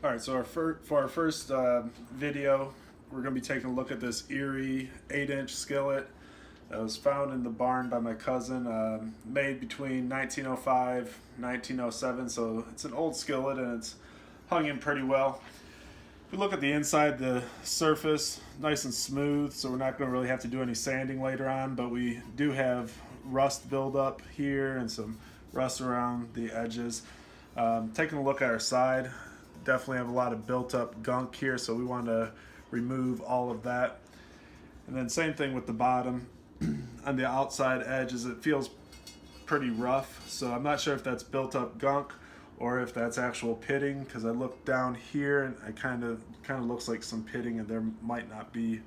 All right, so for our first video, we're going to be taking a look at this Erie 8-inch skillet that was found in the barn by my cousin, made between 1905 1907, so it's an old skillet and it's hung in pretty well. If we look at the inside, the surface, nice and smooth, so we're not going to really have to do any sanding later on, but we do have rust buildup here and some rust around the edges. Taking a look at our side, definitely have a lot of built up gunk here, so we want to remove all of that. And then same thing with the bottom. On the outside edges, it feels pretty rough, so I'm not sure if that's built up gunk or if that's actual pitting, because I look down here and it kind of looks like some pitting, and there might not be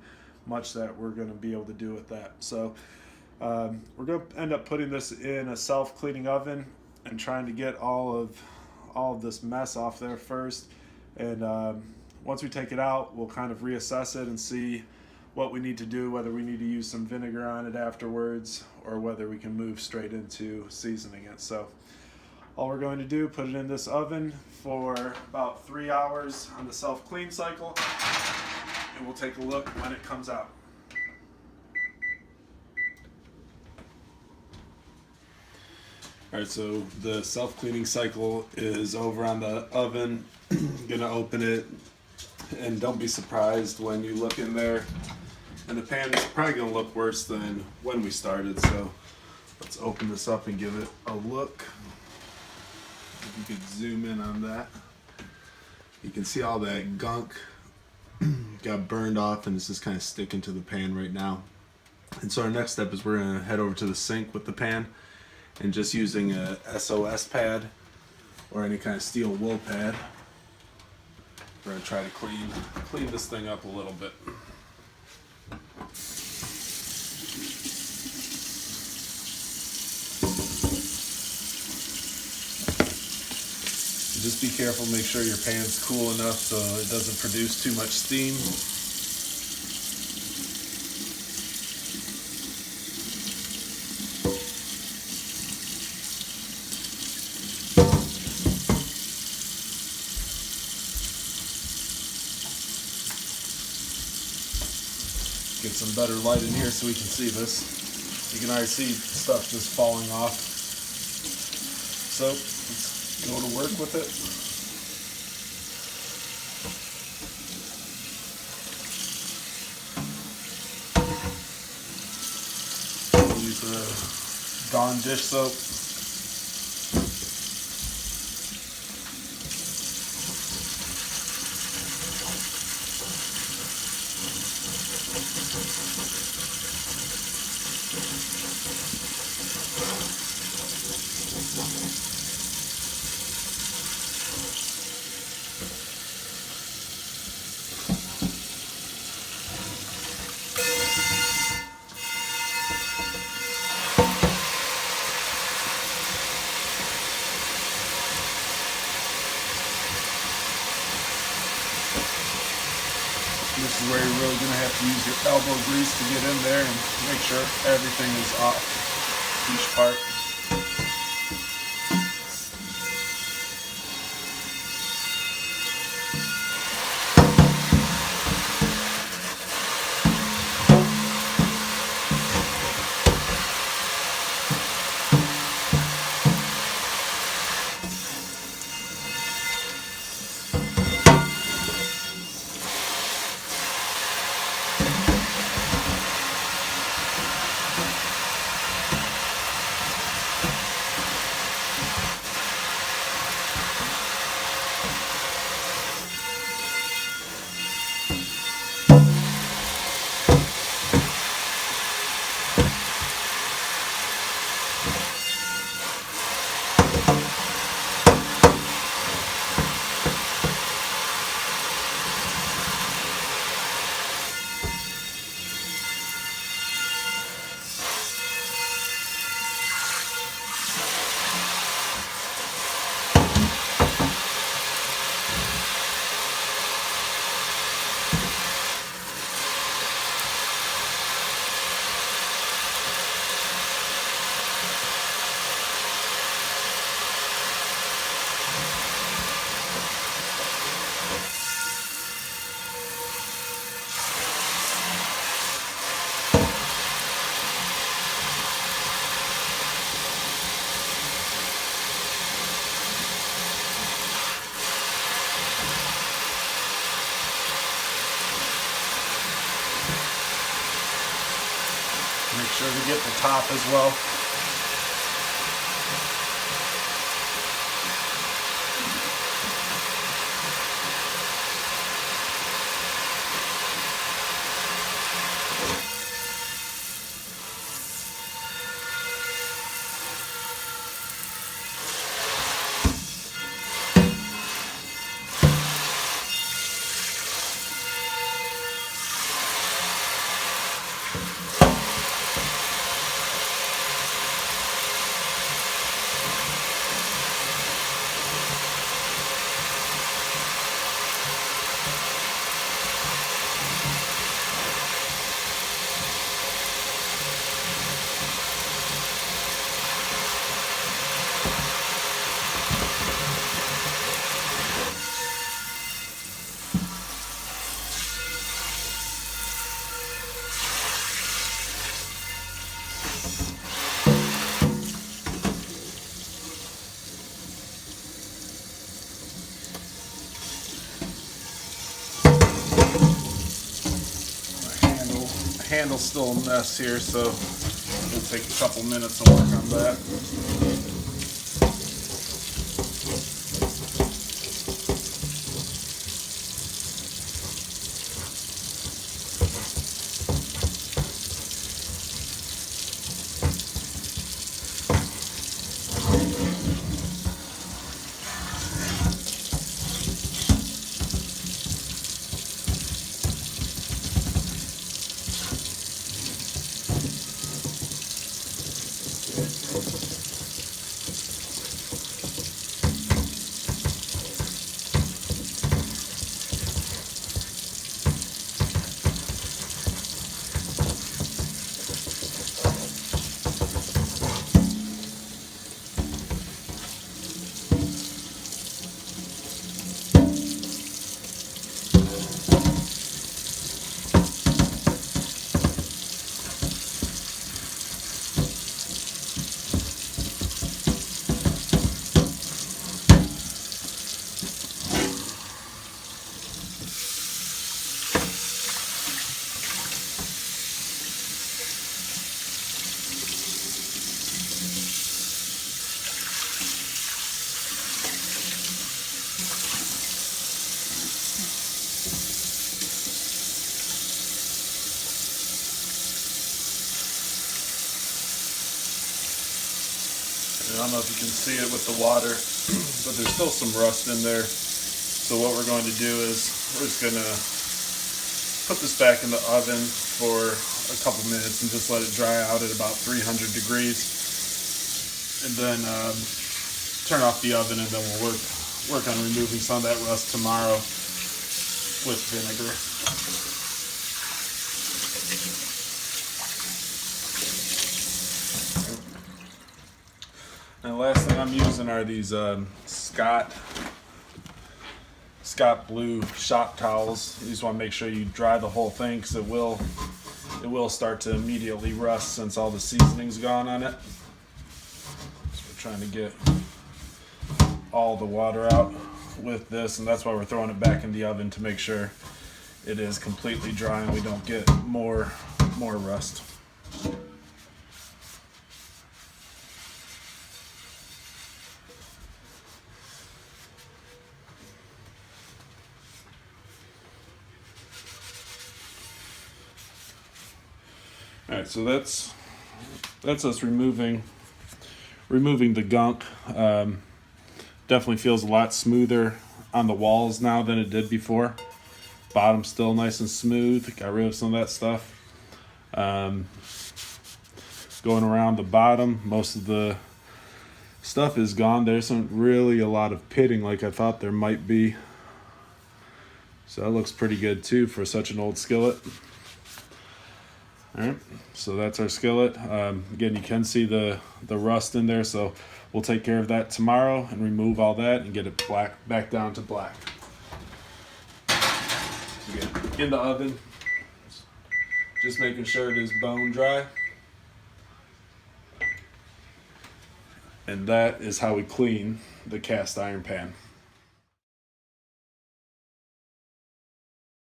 much that we're going to be able to do with that. So we're going to end up putting this in a self-cleaning oven and trying to get all of this mess off there first. And once we take it out, we'll kind of reassess it and see what we need to do, whether we need to use some vinegar on it afterwards or whether we can move straight into seasoning it. So all we're going to do, put it in this oven for about 3 hours on the self-clean cycle, and we'll take a look when it comes out. Alright, so the self-cleaning cycle is over on the oven. Gonna open it, and don't be surprised when you look in there and the pan is probably gonna look worse than when we started. So let's open this up and give it a look. If you could zoom in on that, you can see all that gunk got burned off and it's just kind of sticking to the pan right now. And so our next step is we're gonna head over to the sink with the pan, and just using a SOS pad or any kind of steel wool pad, we're gonna try to clean this thing up a little bit. Just be careful, make sure your pan's cool enough so it doesn't produce too much steam. Get some better light in here so we can see this. You can already see stuff just falling off. So let's go to work with it. We'll use a Dawn dish soap. This is where you're really going to have to use your elbow grease to get in there and make sure everything is off each part. get the top as well. Handle's still a mess here, so it'll take a couple minutes to work on that. I don't know if you can see it with the water, but there's still some rust in there. So what we're going to do is we're just going to put this back in the oven for a couple minutes and just let it dry out at about 300 degrees. And then turn off the oven, and then we'll work on removing some of that rust tomorrow with vinegar. And the last thing I'm using are these Scott Blue shop towels. You just want to make sure you dry the whole thing, because it will start to immediately rust since all the seasoning's gone on it. So we're trying to get all the water out with this, and that's why we're throwing it back in the oven, to make sure it is completely dry and we don't get more rust. All right, so that's us removing the gunk. Definitely feels a lot smoother on the walls now than it did before. Bottom's still nice and smooth. Got rid of some of that stuff. Going around the bottom, most of the stuff is gone. There isn't really a lot of pitting like I thought there might be. So that looks pretty good too for such an old skillet. All right, so that's our skillet. Again, you can see the rust in there, so we'll take care of that tomorrow and remove all that and get it back down to black. Again, in the oven, just making sure it is bone dry. And that is how we clean the cast iron pan.